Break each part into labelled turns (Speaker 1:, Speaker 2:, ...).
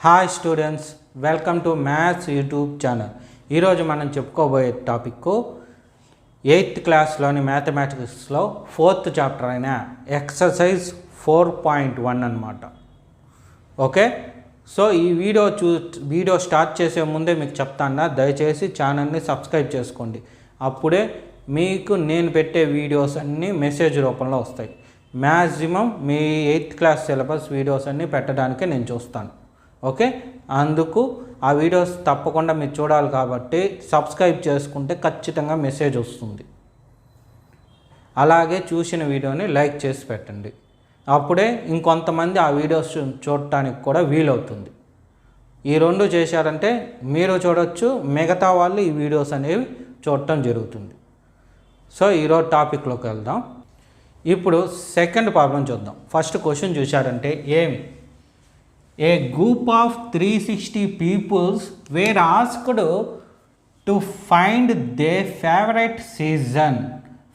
Speaker 1: Hi students, welcome to maths YouTube channel. ఈరోజు మనం చెప్పుకోబోయే టాపిక్ 8th క్లాస్లోని మ్యాథమెటిక్స్లో 4th చాప్టర్ అయిన ఎక్సర్సైజ్ 4.1 అన్నమాట. ఓకే, సో ఈ వీడియో స్టార్ట్ చేసే ముందే మీకు చెప్తాను, దయచేసి ఛానల్ని సబ్స్క్రైబ్ చేసుకోండి. అప్పుడే మీకు నేను పెట్టే వీడియోస్ అన్నీ మెసేజ్ రూపంలో వస్తాయి. మ్యాక్సిమం మీ 8th క్లాస్ సిలబస్ వీడియోస్ అన్నీ పెట్టడానికే నేను చూస్తాను. ఓకే, అందుకు ఆ వీడియోస్ తప్పకుండా మీరు చూడాలి కాబట్టి సబ్స్క్రైబ్ చేసుకుంటే ఖచ్చితంగా మెసేజ్ వస్తుంది. అలాగే చూసిన వీడియోని లైక్ చేసి పెట్టండి, అప్పుడే ఇంకొంతమంది ఆ వీడియోస్ చూడటానికి కూడా వీలవుతుంది. ఈ రెండు చేశారంటే మీరు చూడొచ్చు, మిగతా వాళ్ళు ఈ వీడియోస్ అనేవి చూడటం జరుగుతుంది. సో ఈరోజు టాపిక్లోకి వెళ్దాం. ఇప్పుడు సెకండ్ ప్రాబ్లం చూద్దాం. ఫస్ట్ క్వశ్చన్ చూశారంటే ఏమి, a group of 360 peoples were asked to find their favourite season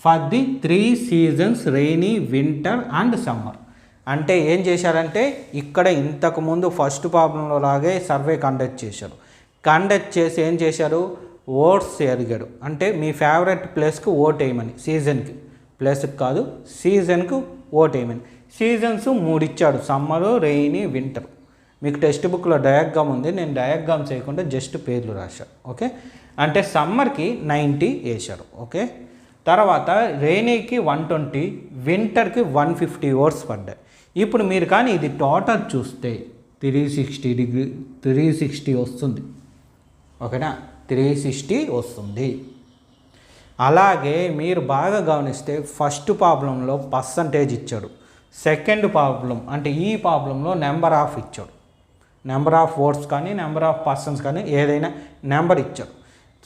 Speaker 1: for the 3 seasons rainy, winter and summer. అంటే ఏం చేశారంటే ఇక్కడ ఇంతకుముందు ఫస్ట్ ప్రాబ్లంలో లాగే సర్వే కండక్ట్ చేశారు. కండక్ట్ చేసి ఏం చేశారు, ఓట్స్ అడిగాడు. అంటే మీ ఫేవరెట్ ప్లేస్కి ఓట్ వేయమని, సీజన్కి, ప్లేస్కి కాదు సీజన్కి ఓట్ వేయమని. సీజన్స్ 3 ఇచ్చాడు, సమ్మరు, రెయినీ, వింటర్. మీకు టెక్స్ట్ బుక్లో డయాగ్రామ్ ఉంది, నేను డయాగ్రామ్ చేయకుండా జస్ట్ పేర్లు రాశాను. ఓకే, అంటే సమ్మర్కి 90 వేశారు. ఓకే, తర్వాత రెయినీకి 120, వింటర్కి 150 ఓట్స్ పడ్డాయి. ఇప్పుడు మీరు కానీ ఇది టోటల్ చూస్తే 360 వస్తుంది. ఓకేనా, 360 వస్తుంది. అలాగే మీరు బాగా గమనిస్తే ఫస్ట్ ప్రాబ్లంలో పర్సంటేజ్ ఇచ్చాడు, సెకండ్ ప్రాబ్లం అంటే ఈ ప్రాబ్లంలో నెంబర్ ఆఫ్ ఇచ్చాడు. నెంబర్ ఆఫ్ ఓట్స్ కానీ నెంబర్ ఆఫ్ పర్సన్స్ కానీ ఏదైనా నెంబర్ ఇచ్చాడు.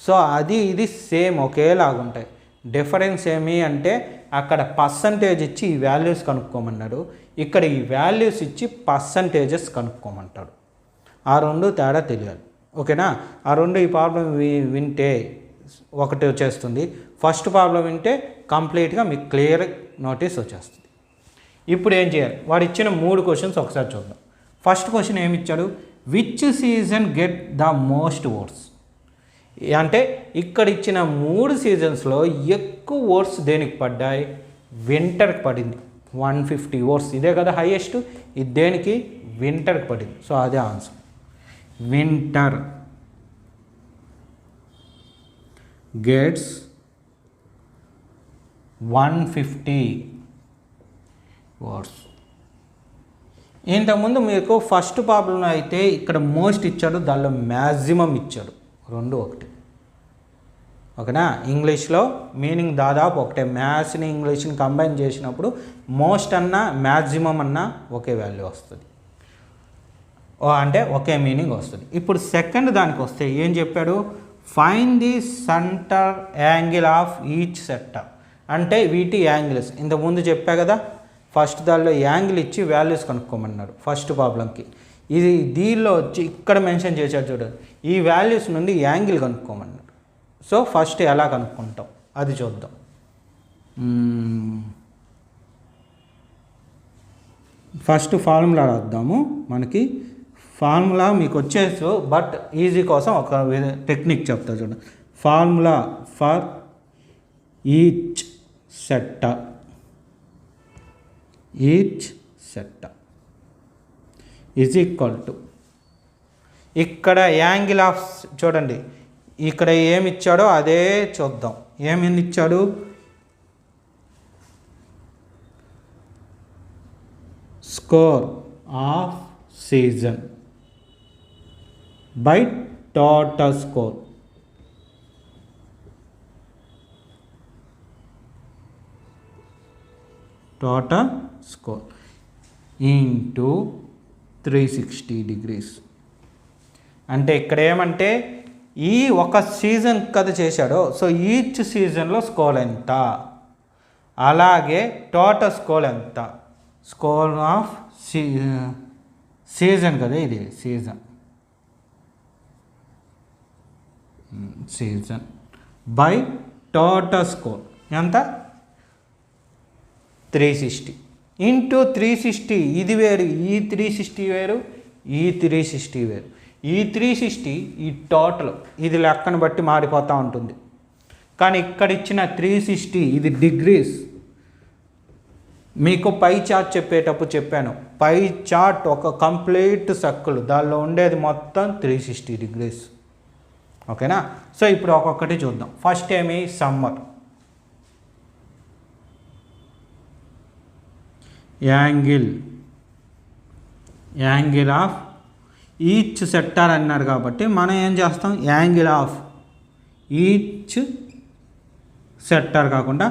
Speaker 1: సో అది ఇది సేమ్ ఒకేలాగుంటాయి. డిఫరెన్స్ ఏమి అంటే అక్కడ పర్సంటేజ్ ఇచ్చి ఈ వాల్యూస్ కనుక్కోమన్నాడు, ఇక్కడ ఈ వాల్యూస్ ఇచ్చి పర్సంటేజెస్ కనుక్కోమంటాడు. ఆ రెండు తేడా తెలియాలి. ఓకేనా, ఆ రెండు ఈ ప్రాబ్లం వింటే ఒకటి వచ్చేస్తుంది, ఫస్ట్ ప్రాబ్లం వింటే కంప్లీట్గా మీకు క్లియర్ నోటీస్ వచ్చేస్తుంది. ఇప్పుడు ఏం చేయాలి, వాడు ఇచ్చిన 3 క్వశ్చన్స్ ఒకసారి చూద్దాం. ఫస్ట్ క్వశ్చన్ ఏమి ఇచ్చాడు, which season get the most votes. అంటే ఇక్కడ ఇచ్చిన 3 సీజన్స్లో ఎక్కువ ఓట్స్ దేనికి పడ్డాయి, వింటర్కి పడింది 150 ఓట్స్. ఇదే కదా హైయెస్ట్, ఇది దేనికి, వింటర్కి పడింది. సో అదే ఆన్సర్, వింటర్ గెట్స్ 150 ఓట్స్. ఇంతకుముందు మీకు ఫస్ట్ ప్రాబ్లంలో అయితే ఇక్కడ మోస్ట్ ఇచ్చాడు, దానిలో మ్యాక్సిమం ఇచ్చాడు, రెండు ఒకటి. ఓకేనా, ఇంగ్లీష్లో మీనింగ్ దాదాపు ఒకటే. మ్యాథ్స్ని ఇంగ్లీష్ని కంబైన్ చేసినప్పుడు మోస్ట్ అన్నా మ్యాక్సిమం అన్నా ఒకే వాల్యూ వస్తుంది, అంటే ఒకే మీనింగ్ వస్తుంది. ఇప్పుడు సెకండ్ దానికి వస్తే ఏం చెప్పాడు, find the centre angle of each sector. అంటే వీటి యాంగిల్స్ ఇంతకుముందు చెప్పా కదా, ఫస్ట్ దానిలో యాంగిల్ ఇచ్చి వాల్యూస్ కనుక్కోమన్నాడు ఫస్ట్ ప్రాబ్లంకి. ఇది దీనిలో వచ్చి ఇక్కడ మెన్షన్ చేశాడు చూడండి, ఈ వాల్యూస్ నుండి యాంగిల్ కనుక్కోమన్నాడు. సో ఫస్ట్ ఎలా కనుక్కుంటాం అది చూద్దాం. ఫస్ట్ ఫార్ములా రాద్దాము. మనకి ఫార్ములా మీకు వచ్చేసు, బట్ ఈజీ కోసం ఒక టెక్నిక్ చెప్తా చూడండి. Formula for each sector is equal to, ఇక్కడ యాంగిల్ ఆఫ్ చూడండి, ఇక్కడ ఏమి ఇచ్చాడో అదే చూద్దాం. ఏమేమి ఇచ్చాడు, score of season by total score. Total score into 360 degrees. అంటే ఇక్కడ ఏమంటే ఈ ఒక సీజన్ కదా చేశాడో, సో ఈచ్ సీజన్లో స్కోర్ ఎంత, అలాగే టోటల్ స్కోర్ ఎంత, స్కోర్ ఆఫ్ సీజన్ కదా, ఇది సీజన్ బై టోటల్ స్కోర్ ఎంత, 360 ఇంటూ 360. ఇది వేరు, ఈ 360 వేరు, ఈ 360 వేరు. ఈ 360 ఈ టోటల్ ఇది లెక్కను బట్టి మారిపోతూ ఉంటుంది. కానీ ఇక్కడ ఇచ్చిన 360 ఇది డిగ్రీస్. మీకు పై చార్ట్ చెప్పేటప్పుడు చెప్పాను, పై చార్ట్ ఒక కంప్లీట్ సర్కిల్, దానిలో ఉండేది మొత్తం 360 డిగ్రీస్. ఓకేనా? సో ఇప్పుడు ఒక్కొక్కటి చూద్దాం. ఫస్ట్ ఏమి summer. Angle of each sector అన్నారు కాబట్టి మనం ఏం చేస్తాం, యాంగిల్ ఆఫ్ ఈచ్ సెక్టార్ కాకుండా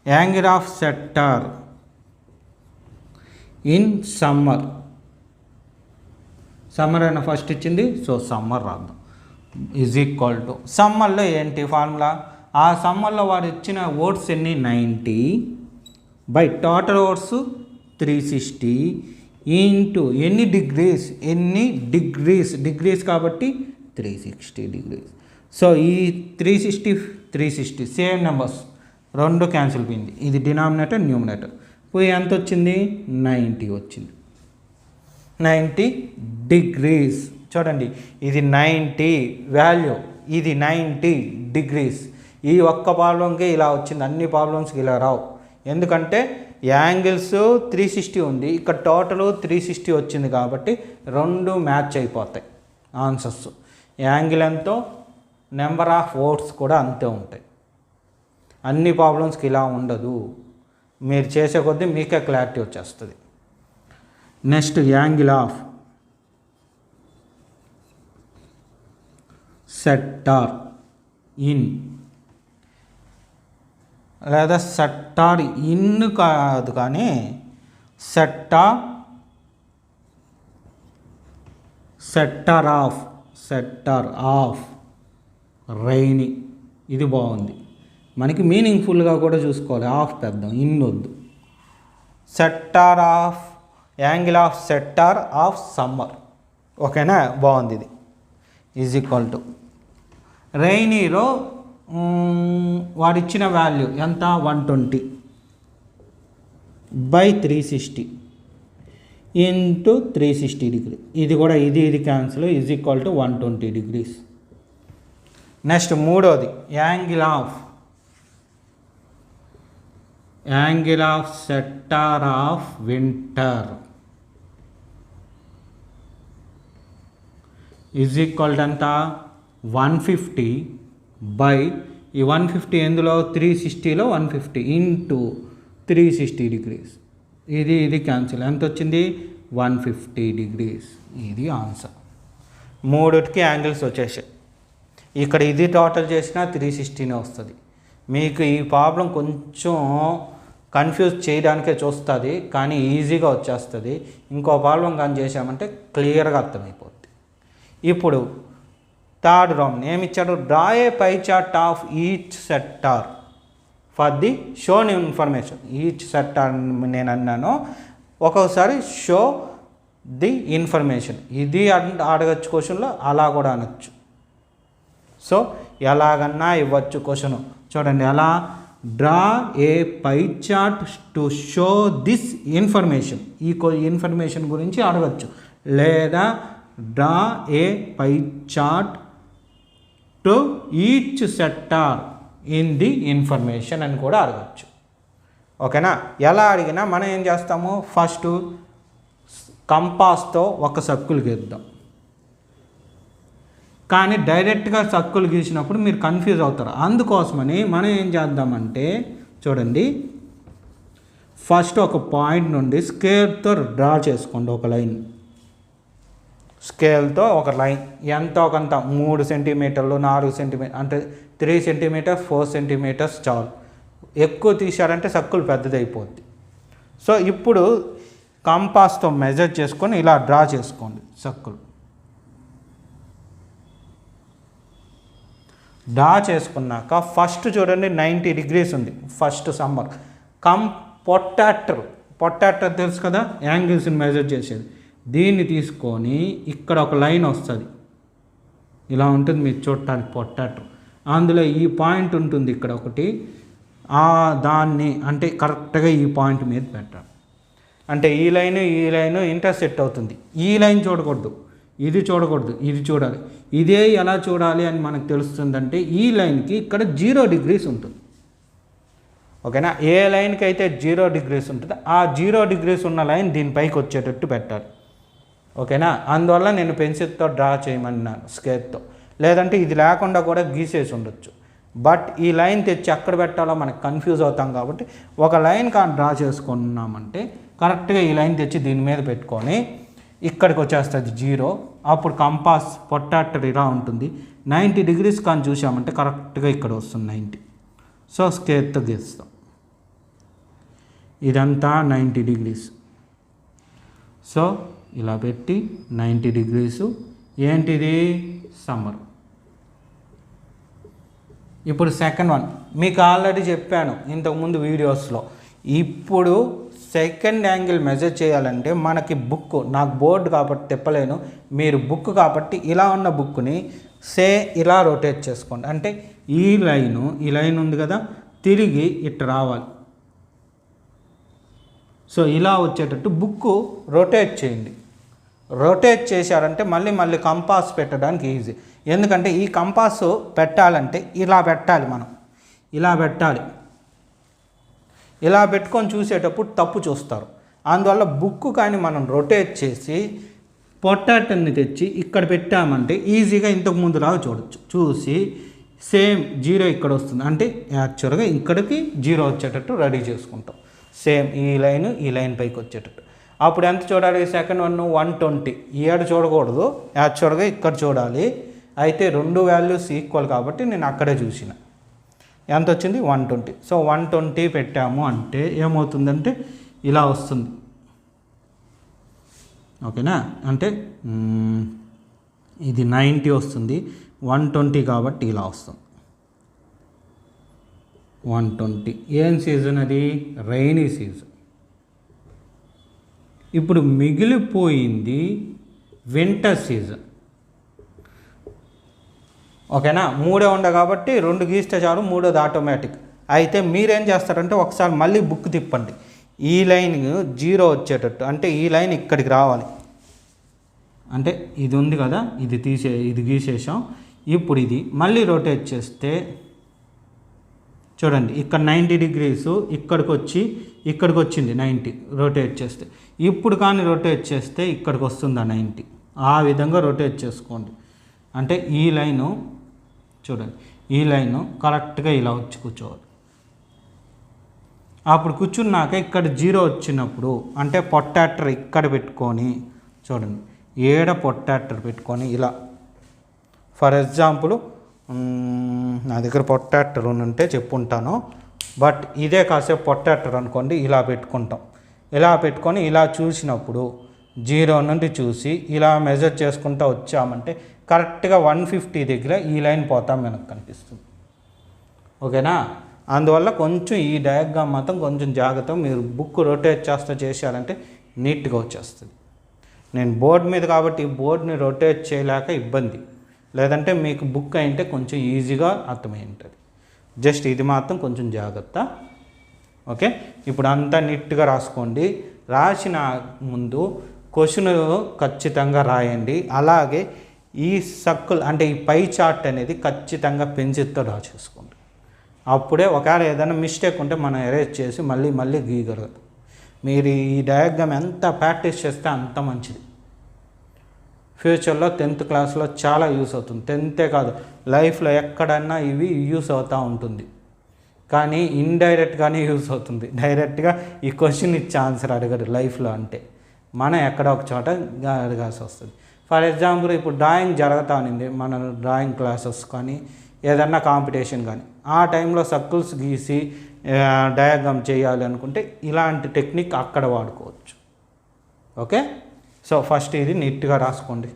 Speaker 1: angle of sector in summer. Summer అయినా ఫస్ట్ ఇచ్చింది, సో సమ్మర్ రాద్దాం. ఈజ్ ఈక్వల్ టు సమ్మర్లో ఏంటి ఫార్ములా, ఆ సమ్మర్లో వాడు ఇచ్చిన ఓట్స్ ఎన్ని 90 బై టోటల్ ఓట్స్ 360 ఇంటూ ఎన్ని డిగ్రీస్ కాబట్టి 360 డిగ్రీస్. సో ఈ 360 సేమ్ నెంబర్స్, రెండు క్యాన్సిల్ పోయింది. ఇది డినామినేటర్ న్యూమినేటర్ పోయి ఎంత వచ్చింది, 90 వచ్చింది. 90 డిగ్రీస్. చూడండి, ఇది 90 వాల్యూ, ఇది 90 డిగ్రీస్. ఈ ఒక్క ప్రాబ్లంకి ఇలా వచ్చింది, అన్ని ప్రాబ్లమ్స్కి ఇలా రావు. ఎందుకంటే యాంగిల్స్ 360 ఉంది, ఇక్కడ టోటల్ 360 వచ్చింది కాబట్టి రెండు మ్యాచ్ అయిపోతాయి ఆన్సర్స్. యాంగిల్ ఎంతో, నెంబర్ ఆఫ్ ఓట్స్ కూడా అంతే ఉంటాయి. అన్ని ప్రాబ్లమ్స్కి ఇలా ఉండదు. మీరు చేసే కొద్దీ మీకే క్లారిటీ వచ్చేస్తుంది. Next angle of sector in, లేదా సెక్టార్ ఇన్ కాదు కానీ సెక్టార్ ఆఫ్ రైనీ. ఇది బాగుంది, మనకి మీనింగ్ఫుల్గా కూడా చూసుకోవాలి. ఆఫ్ పెద్దాం, ఇన్ వద్దు. Angle of sector of summer. ఓకేనా? బాగుంది. ఇది ఈజ్ ఈక్వల్ టు రైనీలో వాడిచ్చిన వాల్యూ ఎంత, 120 బై 360 ఇంటూ 360 డిగ్రీ. ఇది కూడా ఇది cancel, is equal to 120 degrees. Next మూడోది angle of sector of winter is equal to ఎంత, 150 బై ఈ 150 ఎందులో 360లో 150 ఇంటూ 360 డిగ్రీస్. ఇది క్యాన్సిల్, ఎంత వచ్చింది, 150 డిగ్రీస్. ఇది ఆన్సర్. మూడుకి యాంగిల్స్ వచ్చేసాయి. ఇక్కడ ఇది టోటల్ చేసినా 360నే వస్తుంది. మీకు ఈ ప్రాబ్లం కొంచెం కన్ఫ్యూజ్ చేయడానికే చూస్తుంది, కానీ ఈజీగా వచ్చేస్తుంది. ఇంకో ప్రాబ్లం కానీ చేసామంటే క్లియర్గా అర్థమైపోద్ది. ఇప్పుడు థర్డ్ రౌండ్ ఏమిచ్చాడు, draw a pie chart of each sector for the shown information. Each sector నేను అన్నాను, ఒక్కొక్కసారి షో ది ఇన్ఫర్మేషన్. ఇది అడగచ్చు క్వశ్చన్లో, అలా కూడా అనొచ్చు. సో ఎలాగన్నా ఇవ్వచ్చు క్వశ్చన్. చూడండి, ఎలా draw a pie chart to show this information. ఈ ఇన్ఫర్మేషన్ గురించి అడగచ్చు. లేదా draw a pie chart to each sector in the information అని కూడా అడగచ్చు. ఓకేనా? ఎలా అడిగినా మనం ఏం చేస్తాము, ఫస్ట్ కంపాస్తో ఒక సర్కిల్ గీద్దాం. కానీ డైరెక్ట్గా సర్కిల్ గీసినప్పుడు మీరు కన్ఫ్యూజ్ అవుతారు. అందుకోసమని మనం ఏం చేద్దామంటే, చూడండి, ఫస్ట్ ఒక పాయింట్ నుండి స్కేల్తో డ్రా చేసుకోండి ఒక లైన్. స్కేల్తో ఒక లైన్ ఎంతో కొంత 3 సెంటీమీటర్లు 4 సెంటీమీటర్ అంటే 3 సెంటీమీటర్స్ 4 సెంటీమీటర్స్ చాలు. ఎక్కువ తీశారంటే సర్కిల్ పెద్దదైపోద్ది. సో ఇప్పుడు కంపాస్తో మెజర్ చేసుకొని ఇలా డ్రా చేసుకోండి సర్కిల్. డ్రా చేసుకున్నాక ఫస్ట్ చూడండి 90 డిగ్రీస్ ఉంది. ఫస్ట్ సమ్మర్ పొటాటర్ తెలుసు కదా, యాంగిల్స్ని మెజర్ చేసేది. దీన్ని తీసుకొని ఇక్కడ ఒక లైన్ వస్తుంది, ఇలా ఉంటుంది మీరు చూడటానికి పొటాటర్. అందులో ఈ పాయింట్ ఉంటుంది ఇక్కడ ఒకటి, దాన్ని అంటే కరెక్ట్గా ఈ పాయింట్ మీద పెట్టాలి. అంటే ఈ లైన్ ఇంటర్సెక్ట్ అవుతుంది. ఈ లైన్ చూడకూడదు, ఇది చూడకూడదు, ఇది చూడాలి. ఇదే ఎలా చూడాలి అని మనకు తెలుస్తుందంటే ఈ లైన్కి ఇక్కడ 0 degrees ఉంటుంది. ఓకేనా, ఏ లైన్కి అయితే 0 degrees ఉంటుందో ఆ 0 degrees ఉన్న లైన్ దీనిపైకి వచ్చేటట్టు పెట్టాలి. ఓకేనా, అందువల్ల నేను పెన్సిల్తో డ్రా చేయమన్నాను స్కేల్తో, లేదంటే ఇది లేకుండా కూడా గీసేసి ఉండొచ్చు. బట్ ఈ లైన్ తెచ్చి అక్కడ పెట్టాలో మనకు కన్ఫ్యూజ్ అవుతాం కాబట్టి ఒక లైన్ కానీ డ్రా చేసుకున్నామంటే కరెక్ట్గా ఈ లైన్ తెచ్చి దీని మీద పెట్టుకొని ఇక్కడికి వచ్చేస్తుంది 0. అప్పుడు కంపాస్ పొట్టాటర్ ఇలా ఉంటుంది. 90 degrees కానీ చూసామంటే కరెక్ట్గా ఇక్కడ వస్తుంది 90. సో స్కేల్తో గీస్తాం. ఇదంతా 90 degrees. సో ఇలా పెట్టి 90 degrees. ఏంటిది? సమ్మర్. ఇప్పుడు సెకండ్ వన్ మీకు ఆల్రెడీ చెప్పాను ఇంతకుముందు వీడియోస్లో. ఇప్పుడు సెకండ్ యాంగిల్ మెజర్ చేయాలంటే మనకి బుక్, నాకు బోర్డు కాబట్టి తిప్పలేను, మీరు బుక్ కాబట్టి ఇలా ఉన్న బుక్ని ఇలా రొటేట్ చేసుకోండి. అంటే ఈ లైన్ ఉంది కదా, తిరిగి ఇట్లా రావాలి. సో ఇలా వచ్చేటట్టు బుక్ రొటేట్ చేయండి. రొటేట్ చేశారంటే మళ్ళీ కంపాస్ పెట్టడానికి ఈజీ. ఎందుకంటే ఈ కంపాస్ పెట్టాలంటే ఇలా పెట్టాలి, మనం ఇలా పెట్టాలి. ఇలా పెట్టుకొని చూసేటప్పుడు తప్పు చూస్తారు. అందువల్ల బుక్ కానీ మనం రొటేట్ చేసి పొట్టాటర్ని తెచ్చి ఇక్కడ పెట్టామంటే ఈజీగా ఇంతకు ముందులాగా చూడొచ్చు. చూసి సేమ్ 0 ఇక్కడ వస్తుంది, అంటే యాక్చువల్గా ఇక్కడికి 0 వచ్చేటట్టు రెడీ చేసుకుంటాం. సేమ్ ఈ లైన్ పైకి వచ్చేటట్టు. అప్పుడు ఎంత చూడాలి? Second one 120. ఏడు చూడకూడదు, యాక్చువల్గా ఇక్కడ చూడాలి. అయితే 2 వాల్యూస్ ఈక్వల్ కాబట్టి నేను అక్కడే చూసిన. ఎంత వచ్చింది? 120. సో 120 పెట్టాము అంటే ఏమవుతుందంటే ఇలా వస్తుంది. ఓకేనా, అంటే ఇది 90 వస్తుంది, 120 కాబట్టి ఇలా వస్తుంది 120. ఏం సీజన్ అది? Rainy season. ఇప్పుడు మిగిలిపోయింది వింటర్ సీజన్. ఓకేనా, 3 ఉండ కాబట్టి 2 గీస్తే చాలు, 3ది ఆటోమేటిక్. అయితే మీరేం చేస్తారంటే ఒకసారి మళ్ళీ బుక్ తిప్పండి. ఈ లైన్ 0 వచ్చేటట్టు, అంటే ఈ లైన్ ఇక్కడికి రావాలి. అంటే ఇది ఉంది కదా, ఇది గీసేసాం. ఇప్పుడు ఇది మళ్ళీ రొటేట్ చేస్తే చూడండి, ఇక్కడ 90 degrees ఇక్కడికి వచ్చింది 90 రొటేట్ చేస్తే. ఇప్పుడు కానీ రొటేట్ చేస్తే ఇక్కడికి వస్తుంది 90. ఆ విధంగా రొటేట్ చేసుకోండి. అంటే ఈ లైను చూడండి, ఈ లైను కరెక్ట్గా ఇలా వచ్చి కూర్చోవాలి. అప్పుడు కూర్చున్నాక ఇక్కడ 0 వచ్చినప్పుడు అంటే పొట్టాటర్ ఇక్కడ పెట్టుకొని చూడండి, పొట్టాటర్ పెట్టుకొని ఇలా, ఫర్ ఎగ్జాంపుల్ నా దగ్గర పొట్టాటర్ ఉంటే చెప్పుంటాను, బట్ ఇదే కాసేపు పొట్టాటర్ అనుకోండి, ఇలా పెట్టుకుంటాం. ఇలా పెట్టుకొని ఇలా చూసినప్పుడు 0 నుండి చూసి ఇలా మెజర్ చేసుకుంటూ వచ్చామంటే కరెక్ట్గా 150 దగ్గర ఈ లైన్ పోతాం మనకు కనిపిస్తుంది. ఓకేనా, అందువల్ల కొంచెం ఈ డయాగ్రామ్ మాత్రం కొంచెం జాగ్రత్త. మీరు బుక్ రొటేట్ చేశారంటే నీట్గా వచ్చేస్తుంది. నేను బోర్డు మీద కాబట్టి బోర్డుని రొటేట్ చేయలేక ఇబ్బంది, లేదంటే మీకు బుక్ అయితే కొంచెం ఈజీగా అర్థమై ఉంటుంది. జస్ట్ ఇది మాత్రం కొంచెం జాగ్రత్త. ఓకే, ఇప్పుడు అంతా నీట్గా రాసుకోండి. రాసిన ముందు క్వశ్చన్ ఖచ్చితంగా రాయండి. అలాగే ఈ సర్కిల్ అంటే ఈ పై చార్ట్ అనేది ఖచ్చితంగా పెన్సిల్తో డ్రా చేసుకోండి. అప్పుడే ఒకవేళ ఏదైనా మిస్టేక్ ఉంటే మనం ఎరేజ్ చేసి మళ్ళీ గీయగలదు. మీరు ఈ డయాగ్రామ్ ఎంత ప్రాక్టీస్ చేస్తే అంత మంచిది. ఫ్యూచర్లో 10th క్లాస్లో చాలా యూస్ అవుతుంది. 10th కాదు, లైఫ్లో ఎక్కడన్నా ఇవి యూస్ అవుతూ ఉంటుంది. కానీ ఇండైరెక్ట్గానే యూస్ అవుతుంది. డైరెక్ట్గా ఈ క్వశ్చన్ ఇచ్చే ఆన్సర్ అడగడు లైఫ్లో. అంటే మనం ఎక్కడ ఒక చోట అడగాల్సి వస్తుంది. ఫర్ ఎగ్జాంపుల్ ఇప్పుడు డ్రాయింగ్ జరుగుతూ ఉంది, మన డ్రాయింగ్ క్లాసెస్ కానీ ఏదన్నా కాంపిటీషన్ కానీ, ఆ టైంలో సర్కిల్స్ గీసి డయాగ్రామ్ చేయాలి అనుకుంటే ఇలాంటి టెక్నిక్ అక్కడ వాడుకోవచ్చు. ఓకే, సో ఫస్ట్ ఇది నీట్గా రాసుకోండి.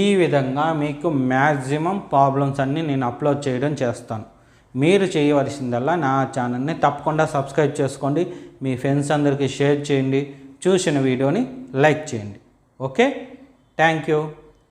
Speaker 1: ఈ విధంగా మీకు మ్యాక్సిమం ప్రాబ్లమ్స్ అన్నీ నేను అప్లోడ్ చేయడం చేస్తాను. మీరు చేయవలసిందల్లా నా ఛానల్ని తప్పకుండా సబ్స్క్రైబ్ చేసుకోండి, మీ ఫ్రెండ్స్ అందరికీ షేర్ చేయండి, చూసిన వీడియోని లైక్ చేయండి. Okay, thank you.